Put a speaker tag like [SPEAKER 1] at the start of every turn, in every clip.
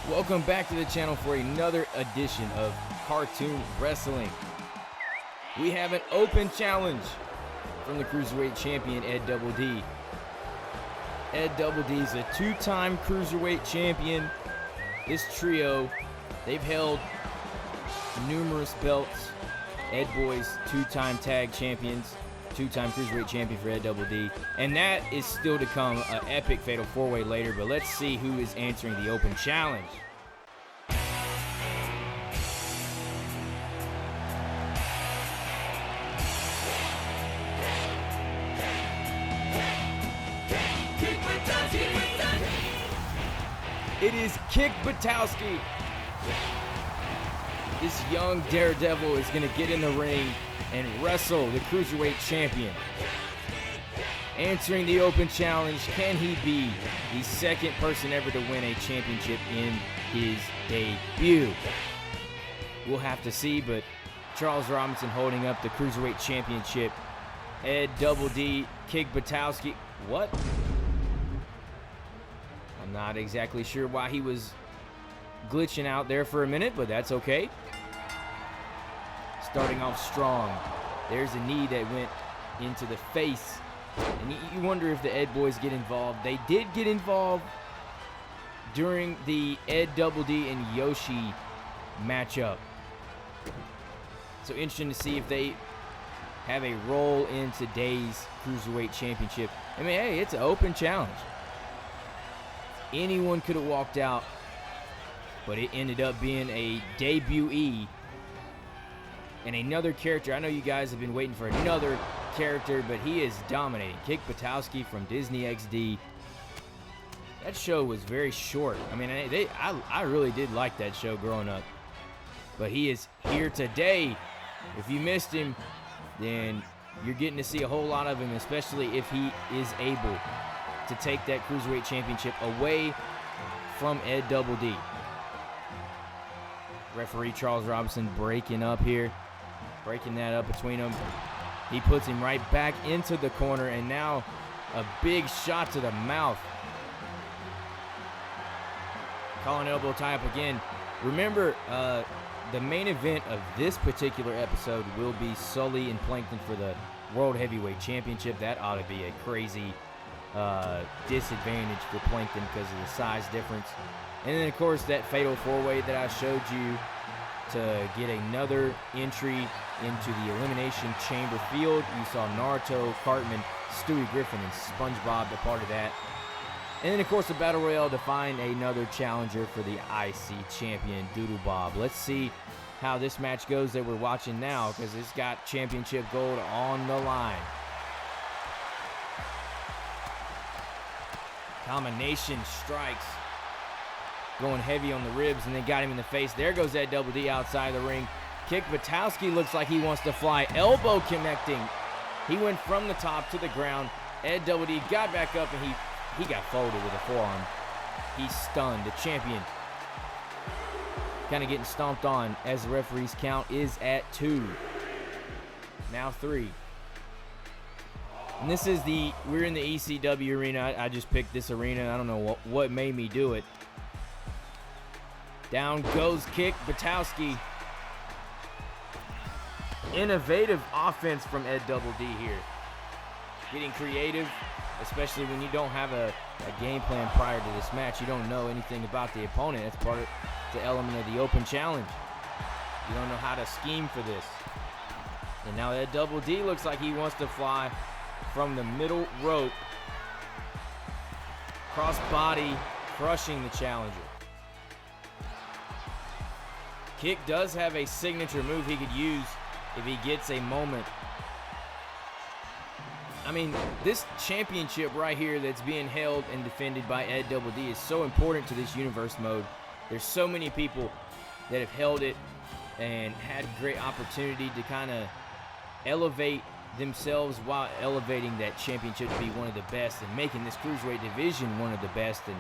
[SPEAKER 1] Welcome back to the channel for another edition of Cartoon Wrestling. We have an open challenge from the Cruiserweight Champion, Ed Double D. Ed Double D is a two-time Cruiserweight Champion. This trio, they've held numerous belts. Ed Boys, two-time Tag Champions, two-time Cruiserweight Champion for Ed Double D. And that is still to come, an epic Fatal 4-Way later, but let's see who is answering the open challenge. It is Kick Butowski. This young daredevil is going to get in the ring and wrestle the Cruiserweight Champion. Answering the open challenge, can he be the second person ever to win a championship in his debut? We'll have to see, but Charles Robinson holding up the Cruiserweight Championship. Ed Double D, Kick Butowski. What? I'm not exactly sure why he was glitching out there for a minute, but that's okay. Starting off strong. There's a knee that went into the face. And you wonder if the Ed Boys get involved. They did get involved during the Ed Double D and Yoshi matchup. So interesting to see if they have a role in today's Cruiserweight Championship. I mean, hey, it's an open challenge. Anyone could have walked out, but it ended up being a debutee and another character. I know you guys have been waiting for another character, but he is dominating. Kick Butowski from Disney XD. That show was very short. I mean, I really did like that show growing up. But he is here today. If you missed him, then you're getting to see a whole lot of him, especially if he is able to take that Cruiserweight Championship away from Ed Double D. Referee Charles Robinson breaking up here. Breaking that up between them. He puts him right back into the corner, and now a big shot to the mouth. Calling elbow tie up again. Remember, the main event of this particular episode will be Sulley and Plankton for the World Heavyweight Championship. That ought to be a crazy disadvantage for Plankton because of the size difference. And then, of course, that Fatal 4-Way that I showed you to get another entry into the Elimination Chamber field. You saw Naruto, Cartman, Stewie Griffin, and SpongeBob a part of that. And then, of course, the Battle Royale to find another challenger for the IC champion, Doodle Bob. Let's see how this match goes that we're watching now, because it's got championship gold on the line. Combination strikes. Going heavy on the ribs, and then got him in the face. There goes Ed Double D outside the ring. Kick Butowski looks like he wants to fly. Elbow connecting. He went from the top to the ground. Ed Double D got back up, and he got folded with a forearm. He's stunned. The champion kind of getting stomped on as the referee's count is at 2. Now 3. And this is we're in the ECW arena. I just picked this arena. I don't know what made me do it. Down goes Kick Butowski. Innovative offense from Ed Double D here. Getting creative, especially when you don't have a game plan prior to this match. You don't know anything about the opponent. That's part of the element of the open challenge. You don't know how to scheme for this. And now Ed Double D looks like he wants to fly from the middle rope. Cross body, crushing the challenger. Kick does have a signature move he could use if he gets a moment. I mean, this championship right here that's being held and defended by Ed Double D is so important to this universe mode. There's so many people that have held it and had great opportunity to kind of elevate themselves while elevating that championship to be one of the best and making this Cruiserweight division one of the best. And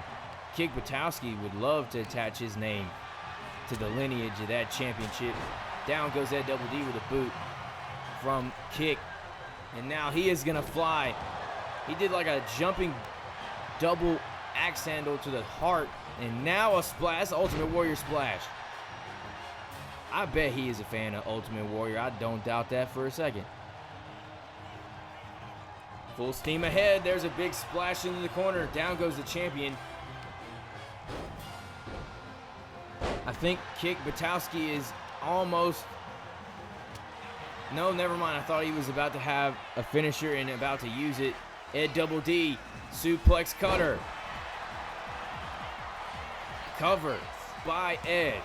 [SPEAKER 1] Kick Butowski would love to attach his name to the lineage of that championship. Down goes Ed Double D with a boot from Kick. And now he is going to fly. He did like a jumping double axe handle to the heart And now a splash, Ultimate Warrior splash. I bet he is a fan of Ultimate Warrior. I don't doubt that for a second. Full steam ahead. There's a big splash into the corner. Down goes the champion. I think Kick Butowski is almost... No, never mind. I thought he was about to have a finisher and about to use it. Ed Double D, suplex cutter. Cover by Ed.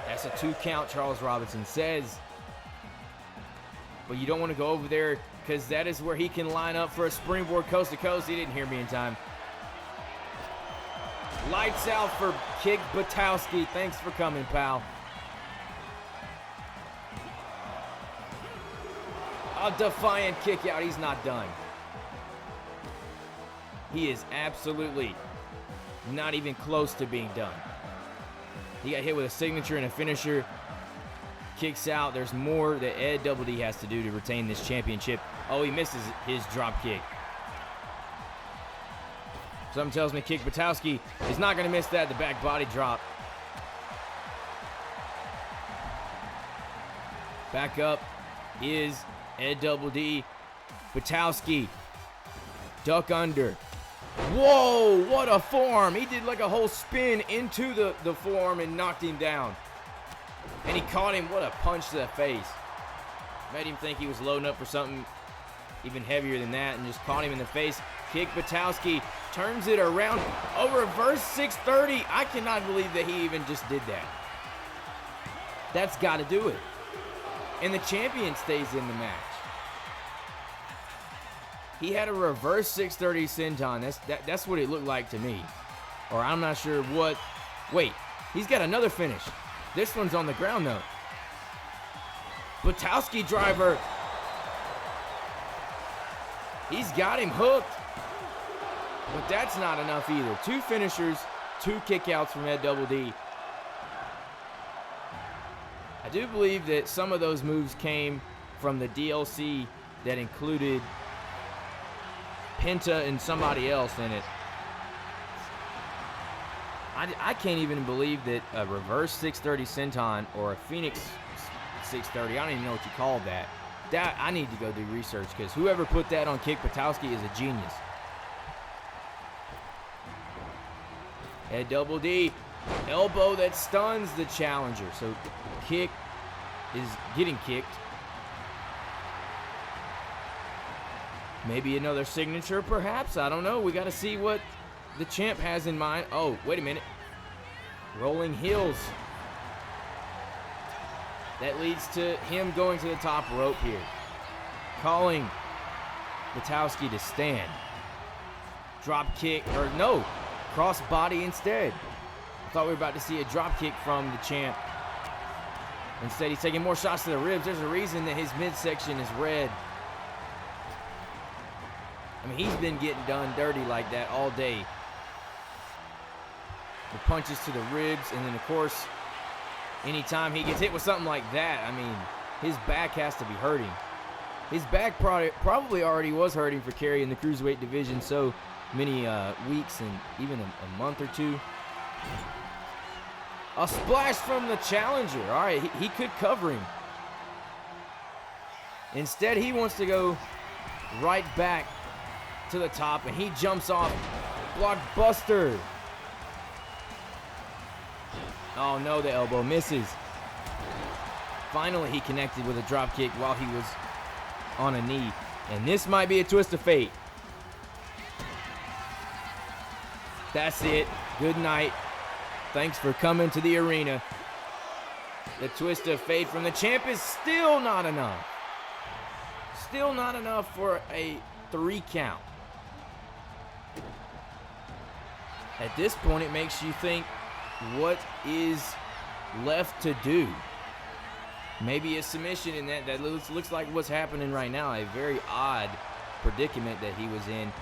[SPEAKER 1] That's a 2 count, Charles Robinson says. But you don't want to go over there because that is where he can line up for a springboard coast to coast. He didn't hear me in time. Lights out for Kick Butowski. Thanks for coming, pal. A defiant kick out. He's not done. He is absolutely not even close to being done. He got hit with a signature and a finisher. Kicks out. There's more that Ed Double D has to do to retain this championship. Oh, he misses his drop kick. Something tells me Kick Butowski is not going to miss that. The back body drop. Back up is Ed Double D. Butowski. Duck under. Whoa, what a forearm. He did like a whole spin into the forearm and knocked him down. And he caught him. What a punch to the face. Made him think he was loading up for something even heavier than that and just caught him in the face. Kick Butowski turns it around. A reverse 630. I cannot believe that he even just did that. That's got to do it. And the champion stays in the match. He had a reverse 630 senton. That's what it looked like to me. Or I'm not sure what. Wait, he's got another finish. This one's on the ground though. Butowski driver. He's got him hooked. But that's not enough either. 2 finishers, 2 kickouts from Ed Double D. I do believe that some of those moves came from the DLC that included Penta and somebody else in it. I can't even believe that a reverse 630 senton or a Phoenix 630, I don't even know what you call that. I need to go do research because whoever put that on Kick Butowski is a genius. Ed Double D, elbow that stuns the challenger. So Kick is getting kicked. Maybe another signature, perhaps. I don't know. We got to see what the champ has in mind. Oh, wait a minute. Rolling heels. That leads to him going to the top rope here. Calling Butowski to stand. Drop kick, or no, cross body instead. I thought we were about to see a drop kick from the champ. Instead, he's taking more shots to the ribs. There's a reason that his midsection is red. I mean, he's been getting done dirty like that all day. The punches to the ribs, and then, of course, anytime he gets hit with something like that, I mean, his back has to be hurting. His back probably already was hurting for carrying the Cruiserweight division so many weeks and even a month or 2. A splash from the challenger. All right, he could cover him. Instead, he wants to go right back to the top, and he jumps off. Blockbuster. Oh no, the elbow misses. Finally, he connected with a drop kick while he was on a knee. And this might be a twist of fate. That's it. Good night. Thanks for coming to the arena. The twist of fate from the champ is still not enough. Still not enough for a 3 count. At this point, it makes you think, what is left to do? Maybe a submission in that. That looks like what's happening right now. A very odd predicament that he was in.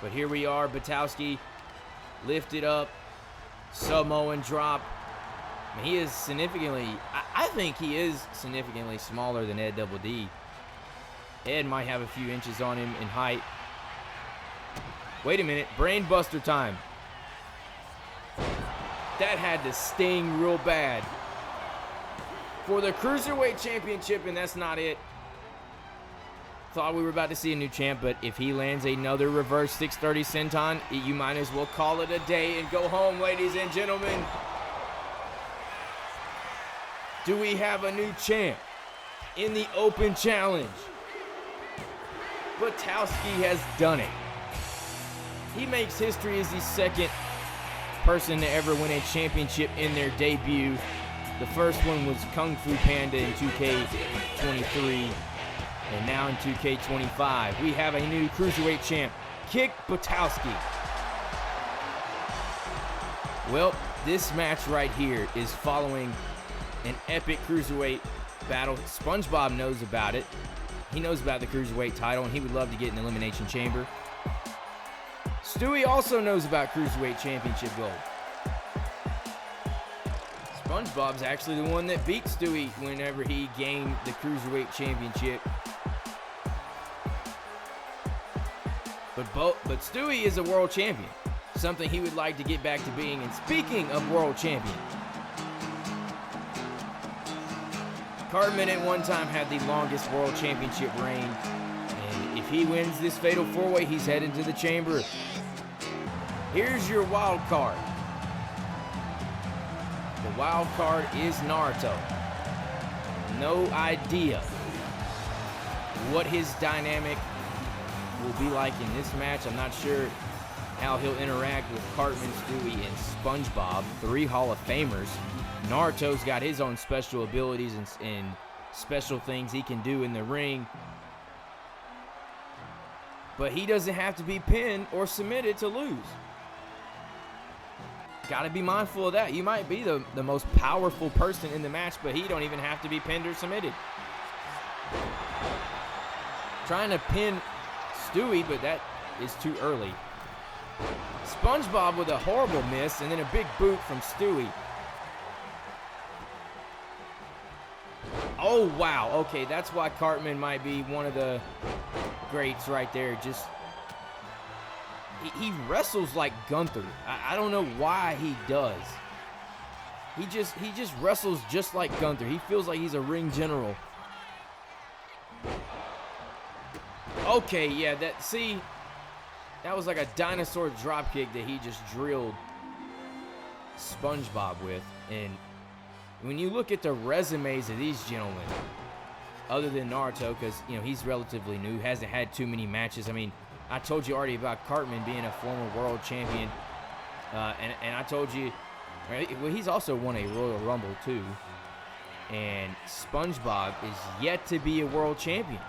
[SPEAKER 1] But here we are. Butowski lifted up. Samoan drop. I mean, he is significantly, I think he is significantly smaller than Ed Double D. Ed might have a few inches on him in height. Wait a minute. Brain buster time. That had to sting real bad. For the Cruiserweight Championship, and that's not it. Thought we were about to see a new champ, but if he lands another reverse 630 senton, you might as well call it a day and go home, ladies and gentlemen. Do we have a new champ in the Open Challenge? Butowski has done it. He makes history as the second person to ever win a championship in their debut. The first one was Kung Fu Panda in 2K23, and now in 2K25, we have a new Cruiserweight champ, Kick Butowski. Well, this match right here is following an epic Cruiserweight battle. SpongeBob knows about it. He knows about the Cruiserweight title, and he would love to get an Elimination Chamber. Stewie also knows about Cruiserweight Championship gold. SpongeBob's actually the one that beat Stewie whenever he gained the Cruiserweight Championship. But Stewie is a world champion, something he would like to get back to being. And speaking of world champion, Cartman at one time had the longest world championship reign, and if he wins this fatal four-way, he's heading to the chamber. Here's your wild card. The wild card is Naruto. No idea what his dynamic will be like in this match. I'm not sure how he'll interact with Cartman, Stewie, and SpongeBob, 3 Hall of Famers. Naruto's got his own special abilities and special things he can do in the ring. But he doesn't have to be pinned or submitted to lose. Got to be mindful of that. You might be the most powerful person in the match, but he don't even have to be pinned or submitted. Trying to pin Stewie, but that is too early. SpongeBob with a horrible miss, and then a big boot from Stewie. Oh, wow. Okay, that's why Cartman might be one of the greats right there. Just, he wrestles like Gunther. I don't know why he does. He just wrestles just like Gunther. He feels like he's a ring general. Okay, yeah, that was like a dinosaur dropkick that he just drilled SpongeBob with. And when you look at the resumes of these gentlemen, other than Naruto, because, you know, he's relatively new, hasn't had too many matches. I mean, I told you already about Cartman being a former world champion. And I told you, well, he's also won a Royal Rumble, too. And SpongeBob is yet to be a world champion.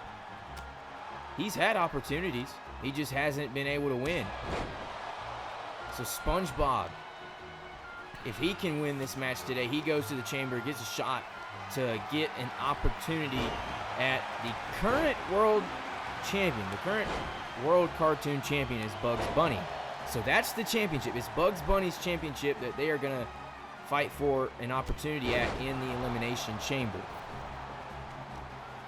[SPEAKER 1] He's had opportunities. He just hasn't been able to win. So SpongeBob, if he can win this match today, he goes to the chamber, gets a shot to get an opportunity at the current world champion. The current world cartoon champion is Bugs Bunny. So that's the championship. It's Bugs Bunny's championship that they are going to fight for an opportunity at in the Elimination Chamber.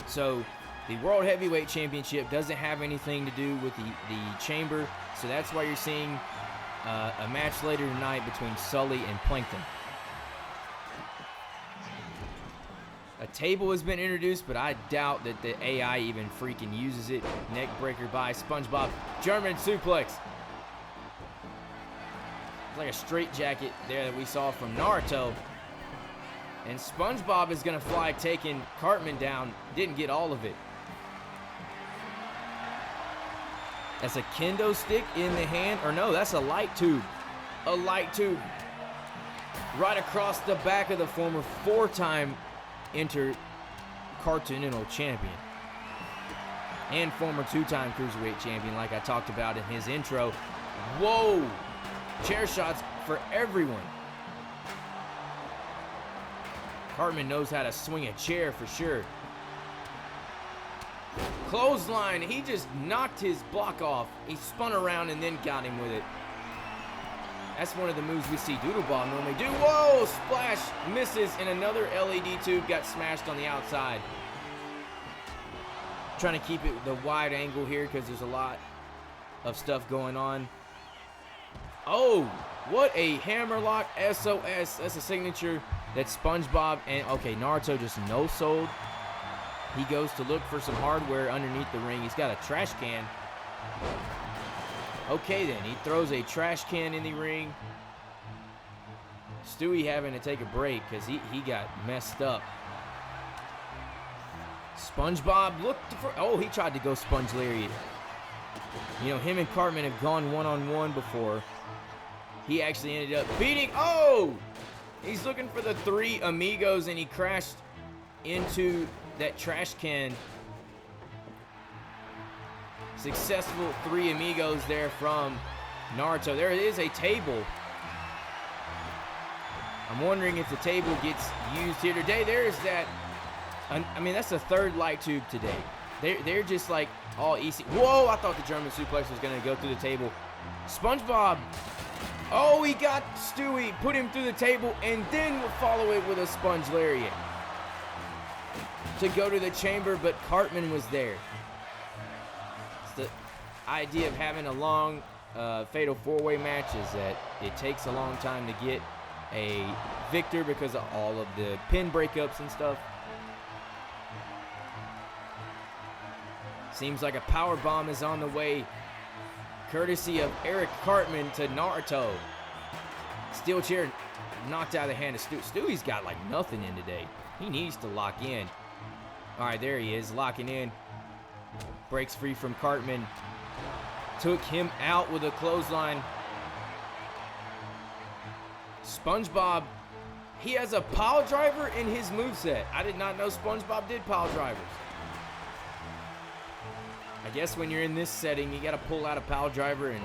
[SPEAKER 1] So the World Heavyweight Championship doesn't have anything to do with the chamber. So that's why you're seeing a match later tonight between Sulley and Plankton. A table has been introduced, but I doubt that the AI even freaking uses it. Neck breaker by SpongeBob. German suplex. It's like a straitjacket there that we saw from Naruto. And SpongeBob is going to fly, taking Cartman down. Didn't get all of it. That's a kendo stick in the hand. Or no, that's a light tube. A light tube. Right across the back of the former 4-time Intercartoonental Champion. And former 2-time Cruiserweight Champion, like I talked about in his intro. Whoa! Chair shots for everyone. Cartman knows how to swing a chair for sure. Clothesline, he just knocked his block off. He spun around and then got him with it. That's one of the moves we see Doodleball normally do. Whoa, splash, misses, and another LED tube got smashed on the outside. Trying to keep it the wide angle here because there's a lot of stuff going on. Oh, what a hammerlock SOS. That's a signature that SpongeBob and, okay, Naruto just no-sold. He goes to look for some hardware underneath the ring. He's got a trash can. Okay, then. He throws a trash can in the ring. Stewie having to take a break because he got messed up. SpongeBob looked for... Oh, he tried to go Sponge Lariat. You know, him and Cartman have gone one-on-one before. He actually ended up beating... Oh! He's looking for the three amigos, and he crashed into that trash can. Successful three amigos there from Naruto. There is a table. I'm wondering if the table gets used here today. There's that... I mean, that's the third light tube today. They're just like all easy. Whoa, I thought the German suplex was going to go through the table. SpongeBob... Oh, he got Stewie, put him through the table, and then will follow it with a Sponge Lariat to go to the chamber, but Cartman was there. It's the idea of having a long fatal four-way match is that it takes a long time to get a victor because of all of the pin breakups and stuff. Seems like a power bomb is on the way, courtesy of Eric Cartman to Naruto. Steel chair knocked out of the hand of Stewie. Stewie's got like nothing in today. He needs to lock in. All right, there he is, locking in. Breaks free from Cartman. Took him out with a clothesline. SpongeBob, he has a pile driver in his moveset. I did not know SpongeBob did pile drivers. I guess when you're in this setting, you got to pull out a pile driver and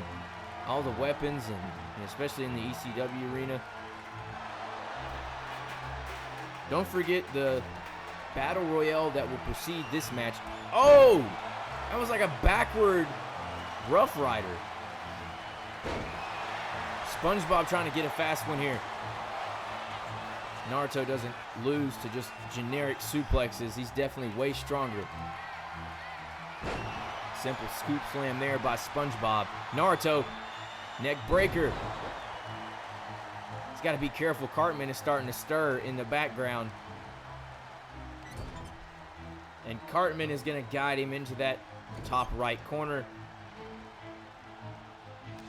[SPEAKER 1] all the weapons, and especially in the ECW arena. Don't forget the Battle Royale that will precede this match. Oh! That was like a backward Rough Rider. SpongeBob trying to get a fast one here. Naruto doesn't lose to just generic suplexes. He's definitely way stronger. Simple scoop slam there by SpongeBob. Naruto, neck breaker. He's got to be careful. Cartman is starting to stir in the background. And Cartman is going to guide him into that top right corner.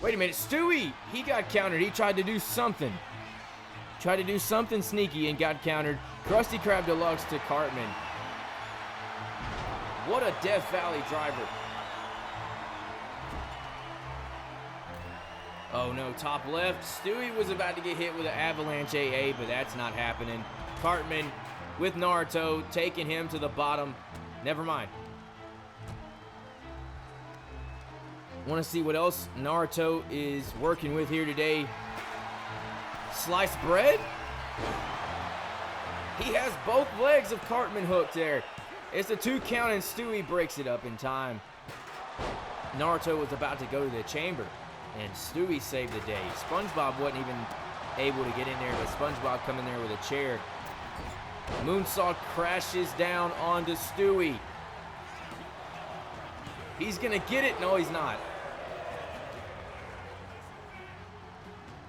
[SPEAKER 1] Wait a minute, Stewie, he got countered. He tried to do something. Tried to do something sneaky and got countered. Krusty Krab Deluxe to Cartman. What a Death Valley driver. Oh no, top left. Stewie was about to get hit with an avalanche AA, but that's not happening. Cartman with Naruto taking him to the bottom. Never mind. Want to see what else Naruto is working with here today. Sliced bread? He has both legs of Cartman hooked there. It's a 2 count and Stewie breaks it up in time. Naruto was about to go to the chamber and Stewie saved the day. SpongeBob wasn't even able to get in there, but SpongeBob coming there with a chair. Moonsault crashes down onto Stewie. He's gonna get it. No, he's not.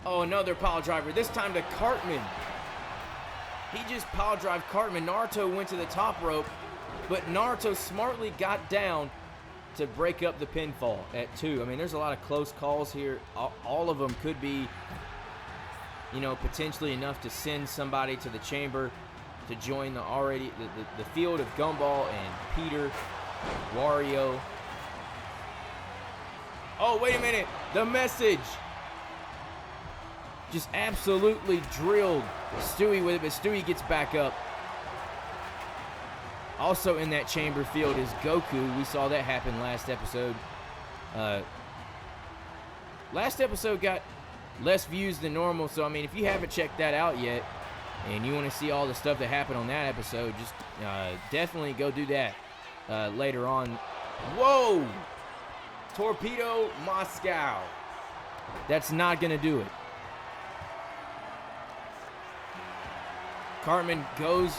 [SPEAKER 1] Oh, another pile driver. This time to Cartman. He just pile drive Cartman. Naruto went to the top rope, but Naruto smartly got down to break up the pinfall at 2. I mean, there's a lot of close calls here. All of them could be, you know, potentially enough to send somebody to the chamber to join the field of Gumball and Peter, Wario. Oh, wait a minute. The message. Just absolutely drilled Stewie with it, but Stewie gets back up. Also in that chamber field is Goku. We saw that happen last episode. Last episode got less views than normal, so I mean, if you haven't checked that out yet and you want to see all the stuff that happened on that episode, just definitely go do that later on. Whoa! Torpedo Moscow. That's not going to do it. Cartman goes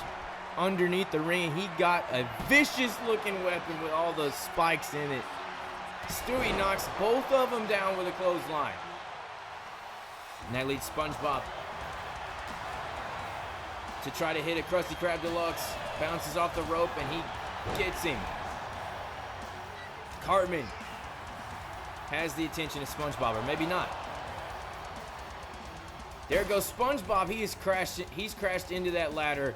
[SPEAKER 1] underneath the ring. He got a vicious looking weapon with all the spikes in it. Stewie knocks both of them down with a clothesline. And that leads SpongeBob to try to hit a Krusty Krab Deluxe. Bounces off the rope and he gets him. Cartman has the attention of SpongeBob, or maybe not. There goes SpongeBob. He's crashed into that ladder.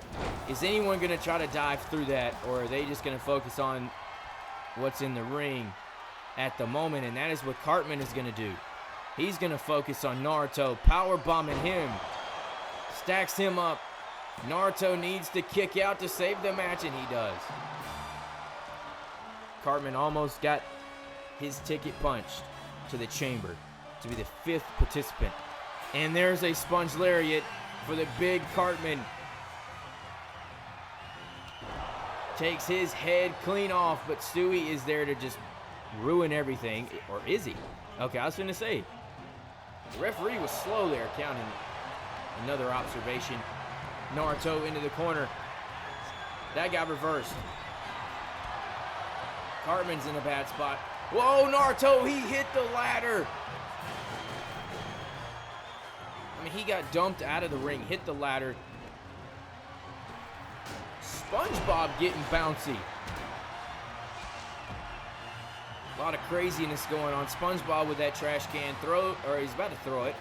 [SPEAKER 1] Is anyone going to try to dive through that, or are they just going to focus on what's in the ring at the moment? And that is what Cartman is going to do. He's going to focus on Naruto, power bombing him. Stacks him up. Naruto needs to kick out to save the match, and he does. Cartman almost got his ticket punched to the chamber to be the 5th participant. And there's a sponge lariat for the big Cartman. Takes his head clean off, but Stewie is there to just ruin everything. Or is he? Okay, I was going to say. The referee was slow there, counting. Another observation. Naruto into the corner. That got reversed. Cartman's in a bad spot. Whoa, Naruto, he hit the ladder. I mean, he got dumped out of the ring, hit the ladder. SpongeBob getting bouncy. A lot of craziness going on. SpongeBob with that trash can throw, or he's about to throw it.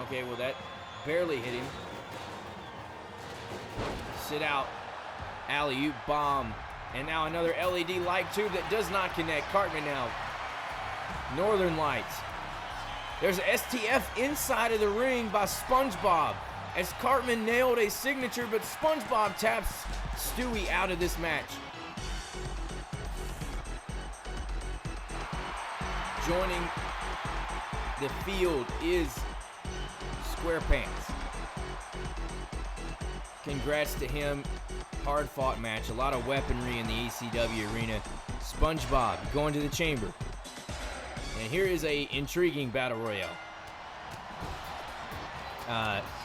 [SPEAKER 1] Okay, well, that barely hit him. Sit out. Alley-oop bomb. And now another LED light tube that does not connect. Cartman now. Northern Lights. There's an STF inside of the ring by SpongeBob as Cartman nailed a signature, but SpongeBob taps Stewie out of this match. Joining the field is SquarePants. Congrats to him. Hard-fought match. A lot of weaponry in the ECW arena. SpongeBob going to the chamber. And here is a intriguing battle royale.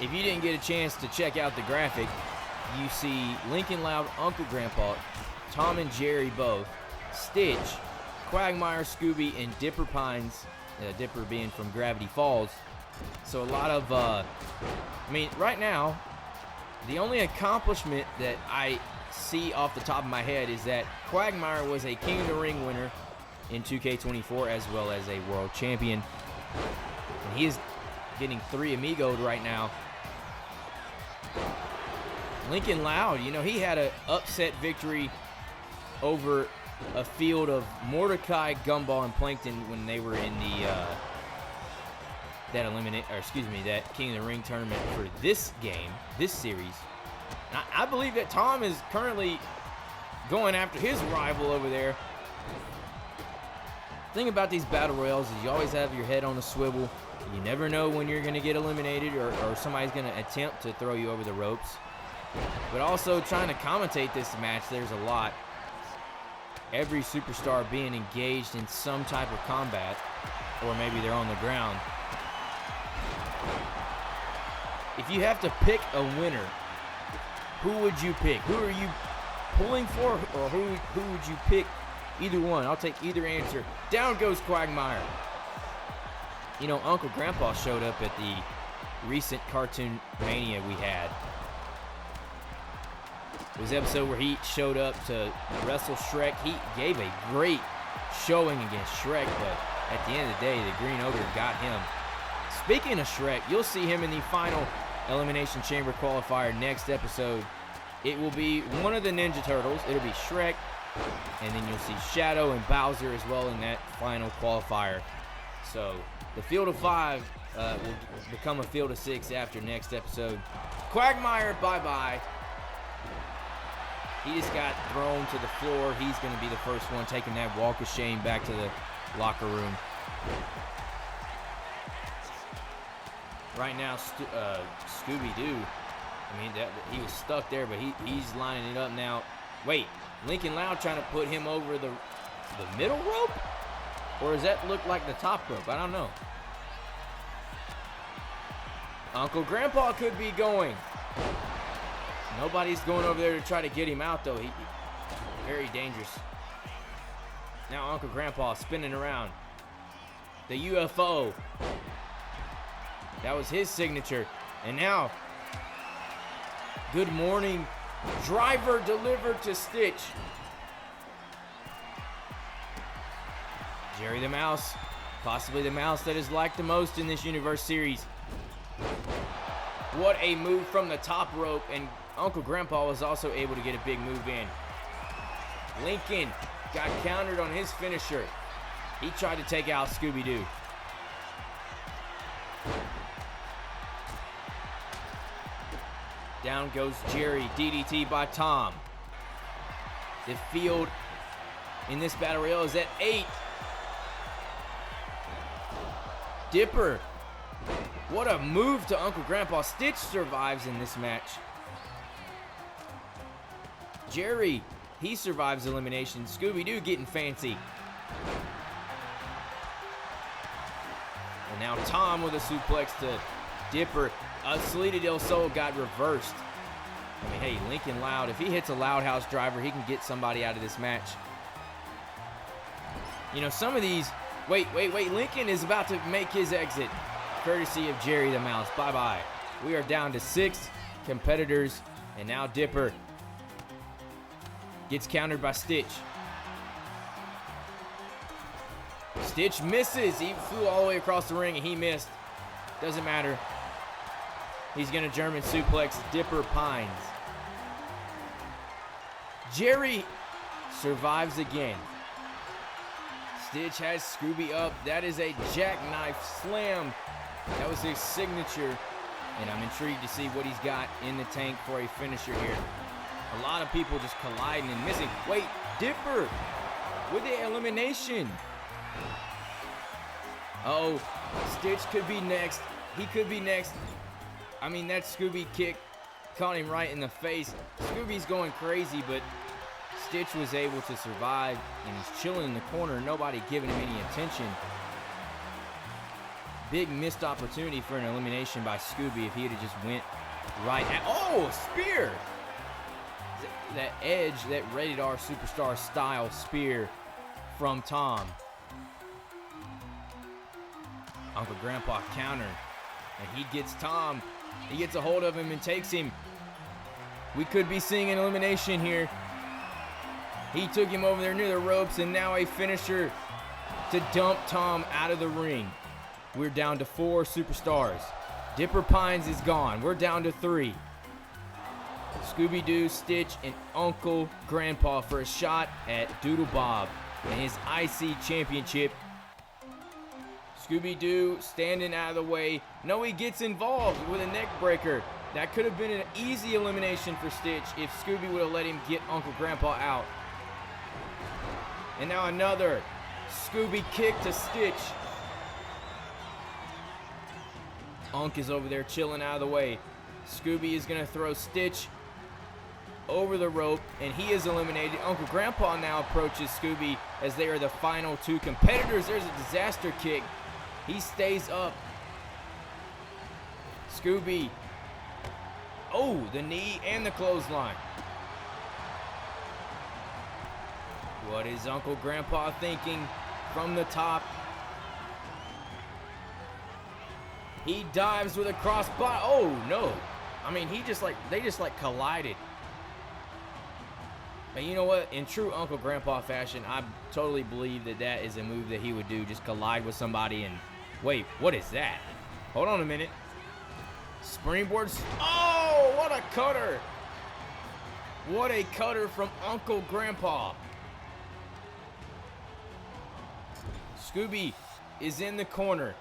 [SPEAKER 1] If you didn't get a chance to check out the graphic, you see Lincoln Loud, Uncle Grandpa, Tom and Jerry both, Stitch, Quagmire, Scooby, and Dipper Pines, Dipper being from Gravity Falls. So a lot of, I mean, right now, the only accomplishment that I see off the top of my head is that Quagmire was a King of the Ring winner in 2K24 as well as a world champion. And he is getting 3 Amigo'd right now. Lincoln Loud, you know, he had an upset victory over a field of Mordecai, Gumball, and Plankton when they were in the that King of the Ring tournament for this game, this series. And I believe that Tom is currently going after his rival over there. The thing about these battle royals is you always have your head on a swivel. You never know when you're going to get eliminated or somebody's going to attempt to throw you over the ropes. But also trying to commentate this match, there's a lot. Every superstar being engaged in some type of combat, or maybe they're on the ground. If you have to pick a winner, who would you pick? Who are you pulling for, or who would you pick? Either one. I'll take either answer. Down goes Quagmire. You know, Uncle Grandpa showed up at the recent Cartoon Mania we had. It was the episode where he showed up to wrestle Shrek. He gave a great showing against Shrek, but at the end of the day, the Green Ogre got him. Speaking of Shrek, you'll see him in the final Elimination Chamber qualifier next episode. It will be one of the Ninja Turtles. It'll be Shrek, and then you'll see Shadow and Bowser as well in that final qualifier. So the field of 5 will become a field of 6 after next episode. Quagmire, bye-bye. He just got thrown to the floor. He's going to be the first one taking that walk of shame back to the locker room. Right now, Scooby-Doo, I mean, he was stuck there, but he's lining it up now. Wait, Lincoln Loud trying to put him over the middle rope? Or does that look like the top rope? I don't know. Uncle Grandpa could be going. Nobody's going over there to try to get him out, though. He very dangerous. Now Uncle Grandpa spinning around. The UFO. That was his signature. And now, good morning. Driver delivered to Stitch. Jerry the Mouse. Possibly the mouse that is liked the most in this Universe series. What a move from the top rope. And Uncle Grandpa was also able to get a big move in. Lincoln got countered on his finisher. He tried to take out Scooby-Doo. Down goes Jerry, DDT by Tom. The field in this battle royale is at 8. Dipper. What a move to Uncle Grandpa. Stitch survives in this match. Jerry, he survives elimination. Scooby-Doo getting fancy. And now Tom with a suplex to Dipper. Salida del Sol got reversed. I mean, hey, Lincoln Loud, if he hits a Loud House driver, he can get somebody out of this match. You know, some of these... Wait. Lincoln is about to make his exit, courtesy of Jerry the Mouse. Bye-bye. We are down to 6 competitors, and now Dipper gets countered by Stitch. Stitch misses. He flew all the way across the ring, and he missed. Doesn't matter. He's going to German suplex Dipper Pines. Jerry survives again. Stitch has Scooby up. That is a jackknife slam. That was his signature. And I'm intrigued to see what he's got in the tank for a finisher here. A lot of people just colliding and missing. Wait, Dipper with the elimination. Uh-oh, Stitch could be next. He could be next. I mean, that Scooby kick caught him right in the face. Scooby's going crazy, but Stitch was able to survive, and he's chilling in the corner, nobody giving him any attention. Big missed opportunity for an elimination by Scooby if he had just went right at... Oh, spear! That Edge, that Rated R Superstar style spear from Tom. Uncle Grandpa countered, and he gets Tom. He gets a hold of him and takes him. We could be seeing an elimination here. He took him over there near the ropes, and now a finisher to dump Tom out of the ring. We're down to 4 superstars. Dipper Pines is gone. We're down to 3. Scooby-Doo, Stitch, and Uncle Grandpa for a shot at Doodle Bob and his IC Championship. Scooby-Doo standing out of the way. No, he gets involved with a neck breaker. That could have been an easy elimination for Stitch if Scooby would have let him get Uncle Grandpa out. And now another Scooby kick to Stitch. Unc is over there chilling out of the way. Scooby is going to throw Stitch over the rope, and he is eliminated. Uncle Grandpa now approaches Scooby as they are the final 2 competitors. There's a disaster kick. He stays up. Scooby. Oh, the knee and the clothesline. What is Uncle Grandpa thinking from the top? He dives with a crossbody. Oh, no. I mean, they just collided. But you know what? In true Uncle Grandpa fashion, I totally believe that is a move that he would do. Just collide with somebody and... Wait, what is that? Hold on a minute. Springboards. Oh, what a cutter. What a cutter from Uncle Grandpa. Scooby is in the corner.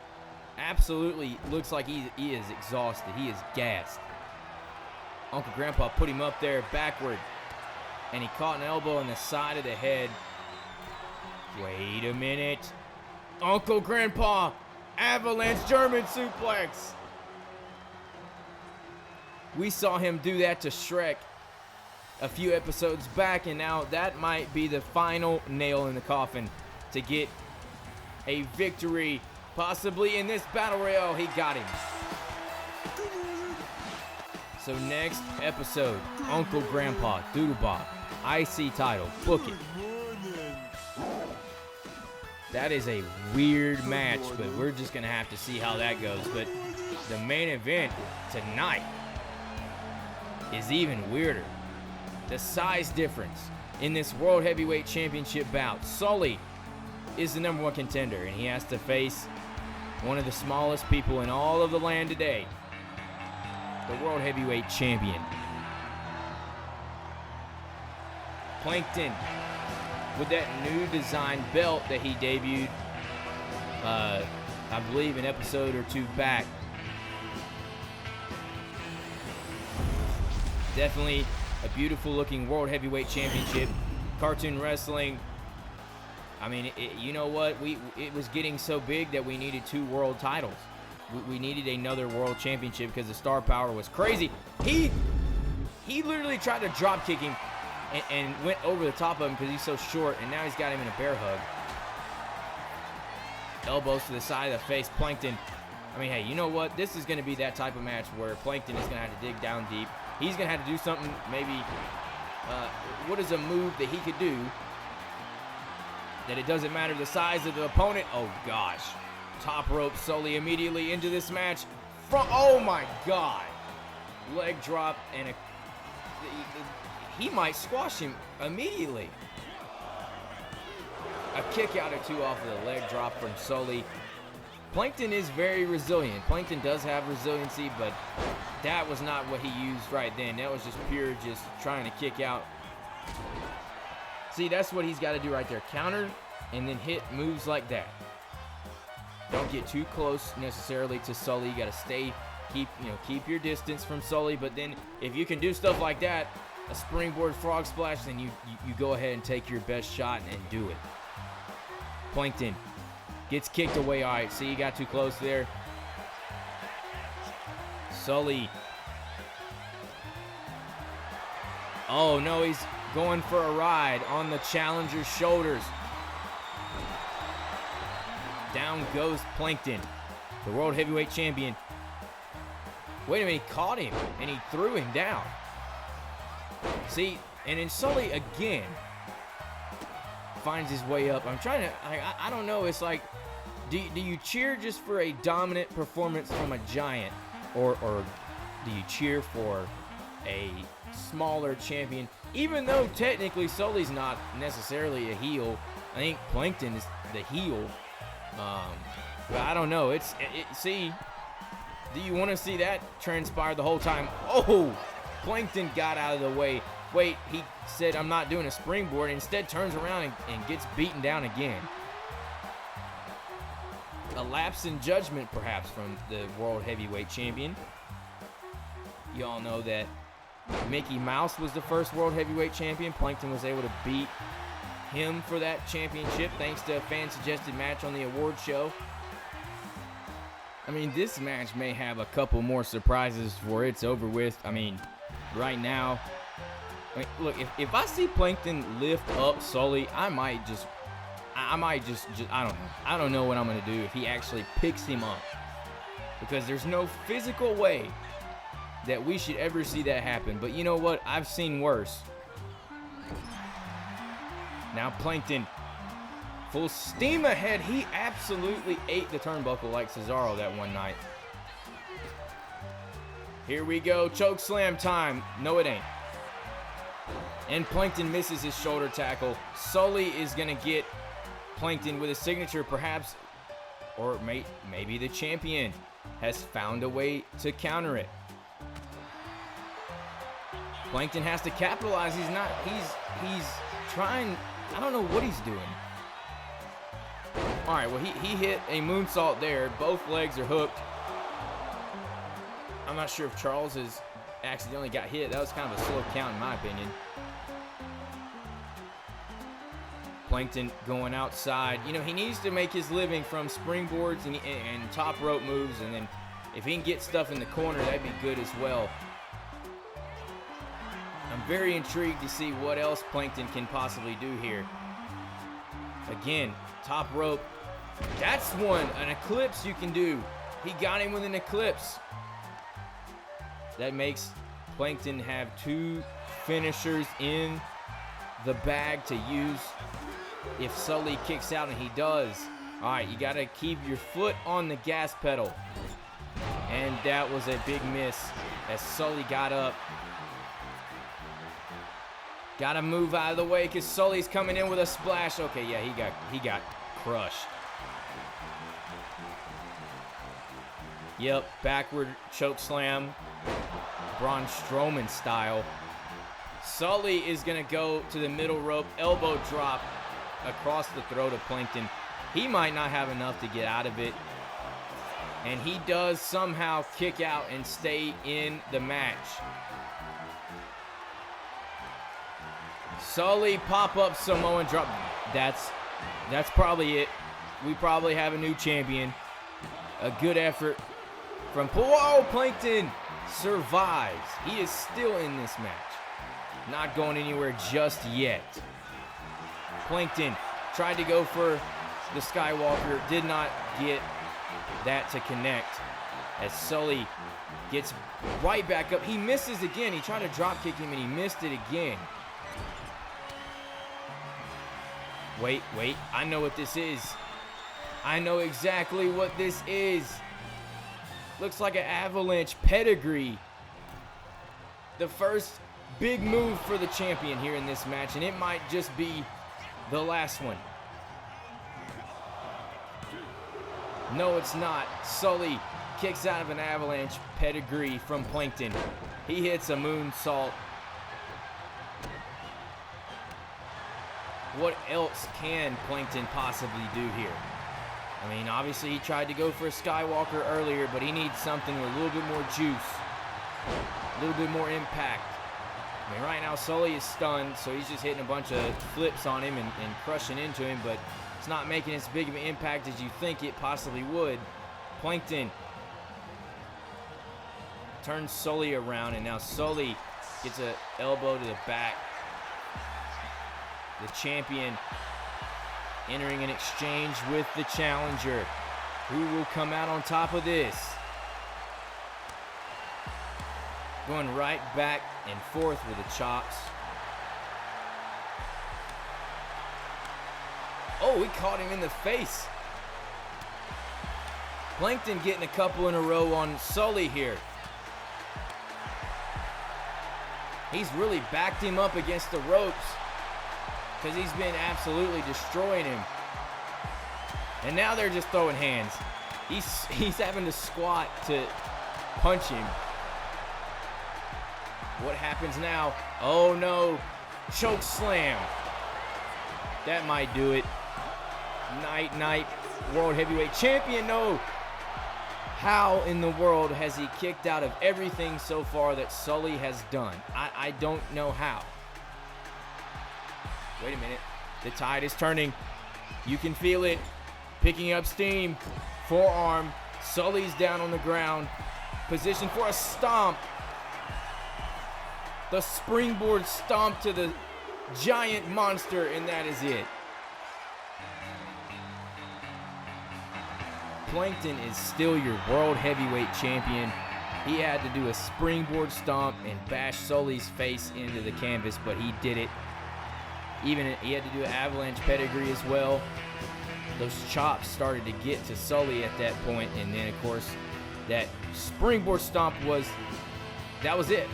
[SPEAKER 1] Absolutely looks like he is exhausted. He is gassed. Uncle Grandpa put him up there backward, and he caught an elbow in the side of the head. Wait a minute. Uncle Grandpa, avalanche German suplex. We saw him do that to Shrek a few episodes back, and now that might be the final nail in the coffin to get a victory, possibly in this battle royale. He got him. So next episode, Uncle Grandpa, Doodle Bob, IC title, book it. That is a weird match, but we're just going to have to see how that goes. But the main event tonight is even weirder. The size difference in this World Heavyweight Championship bout. Sulley is the #1 contender, and he has to face one of the smallest people in all of the land today, the World Heavyweight Champion. Plankton with that new design belt that he debuted, I believe, an episode or 2 back. Definitely a beautiful looking World Heavyweight Championship. Cartoon Wrestling, I mean, you know what? It was getting so big that we needed 2 world titles. We needed another world championship because the star power was crazy. He literally tried to drop kick him and went over the top of him because he's so short, and now he's got him in a bear hug. Elbows to the side of the face. Plankton, I mean, hey, you know what? This is going to be that type of match where Plankton is going to have to dig down deep. He's going to have to do something, maybe, what is a move that he could do that it doesn't matter the size of the opponent? Oh, gosh. Top rope Sulley immediately into this match. Oh, my God. Leg drop, and he might squash him immediately. A kick out or 2 off of the leg drop from Sulley. Plankton is very resilient. Plankton does have resiliency, but that was not what he used right then. That was just pure just trying to kick out. See, that's what he's got to do right there. Counter and then hit moves like that. Don't get too close necessarily to Sulley. You got to keep your distance from Sulley, but then if you can do stuff like that, a springboard frog splash, then you go ahead and take your best shot and do it. Plankton gets kicked away. All right, see, you got too close there. Sulley. Oh, no, he's going for a ride on the challenger's shoulders. Down goes Plankton, the World Heavyweight Champion. Wait a minute, he caught him, and he threw him down. See, and then Sulley again finds his way up. I'm trying to, I don't know, it's like, do you cheer just for a dominant performance from a giant, or do you cheer for a smaller champion? Even though technically Sulley's not necessarily a heel, I think Plankton is the heel. But I don't know. See, do you want to see that transpire the whole time? Oh, Plankton got out of the way. Wait, he said, I'm not doing a springboard. Instead turns around and gets beaten down again. A lapse in judgment, perhaps, from the World Heavyweight Champion. You all know that Mickey Mouse was the first World Heavyweight Champion. Plankton was able to beat him for that championship thanks to a fan-suggested match on the award show. I mean, this match may have a couple more surprises before it's over with. I mean, right now, look, if I see Plankton lift up Sulley, I might just I don't know. I don't know what I'm going to do if he actually picks him up. Because there's no physical way that we should ever see that happen. But you know what? I've seen worse. Now Plankton, full steam ahead. He absolutely ate the turnbuckle like Cesaro that one night. Here we go. Choke slam time. No, it ain't. And Plankton misses his shoulder tackle. Sulley is going to get Plankton with a signature, perhaps, or maybe the champion has found a way to counter it. Plankton has to capitalize. He's trying. I don't know what he's doing. All right, well, he hit a moonsault there. Both legs are hooked. I'm not sure if Charles has accidentally got hit. That was kind of a slow count in my opinion. Plankton going outside. You know, he needs to make his living from springboards and top rope moves, and then if he can get stuff in the corner, that'd be good as well. I'm very intrigued to see what else Plankton can possibly do here. Again, top rope. That's an eclipse you can do. He got him with an eclipse. That makes Plankton have 2 finishers in the bag to use. if Sulley kicks out, and he does. All right, you got to keep your foot on the gas pedal. And that was a big miss as Sulley got up. Got to move out of the way because Sulley's coming in with a splash. Okay, yeah, he got crushed. Yep, backward choke slam, Braun Strowman style. Sulley is going to go to the middle rope, elbow drop across the throat of Plankton. He might not have enough to get out of it. And he does somehow kick out and stay in the match. Sulley pop-up Samoan drop. That's probably it. We probably have a new champion. A good effort from Plankton survives. He is still in this match. Not going anywhere just yet. Plankton tried to go for the Skywalker. Did not get that to connect. As Sulley gets right back up. He misses again. He tried to drop kick him and he missed it again. Wait. I know what this is. I know exactly what this is. Looks like an avalanche pedigree. The first big move for the champion here in this match, and it might just be the last one. No, it's not. Sulley kicks out of an avalanche pedigree from Plankton. He hits a moonsault. What else can Plankton possibly do here? I mean, obviously he tried to go for a Skywalker earlier, but he needs something with a little bit more juice, a little bit more impact. I mean, right now Sulley is stunned, so he's just hitting a bunch of flips on him and crushing into him, but it's not making as big of an impact as you think it possibly would. Plankton turns Sulley around, and now Sulley gets an elbow to the back. The champion entering an exchange with the challenger. Who will come out on top of this? Going right back and forth with the chops. Oh, he caught him in the face. Plankton getting a couple in a row on Sulley here. He's really backed him up against the ropes because he's been absolutely destroying him. And now they're just throwing hands. He's having to squat to punch him. What happens now? Oh no, choke slam. That might do it. Night World Heavyweight Champion, no. How in the world has he kicked out of everything so far that Sulley has done? I don't know how. Wait a minute. The tide is turning. You can feel it. Picking up steam. Forearm. Sulley's down on the ground. Position for a stomp. The springboard stomp to the giant monster, and that is it. Plankton is still your World Heavyweight Champion. He had to do a springboard stomp and bash Sulley's face into the canvas, but he did it. Even he had to do an avalanche pedigree as well. Those chops started to get to Sulley at that point, and then of course that springboard stomp that was it.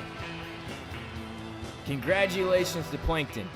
[SPEAKER 1] Congratulations to Plankton.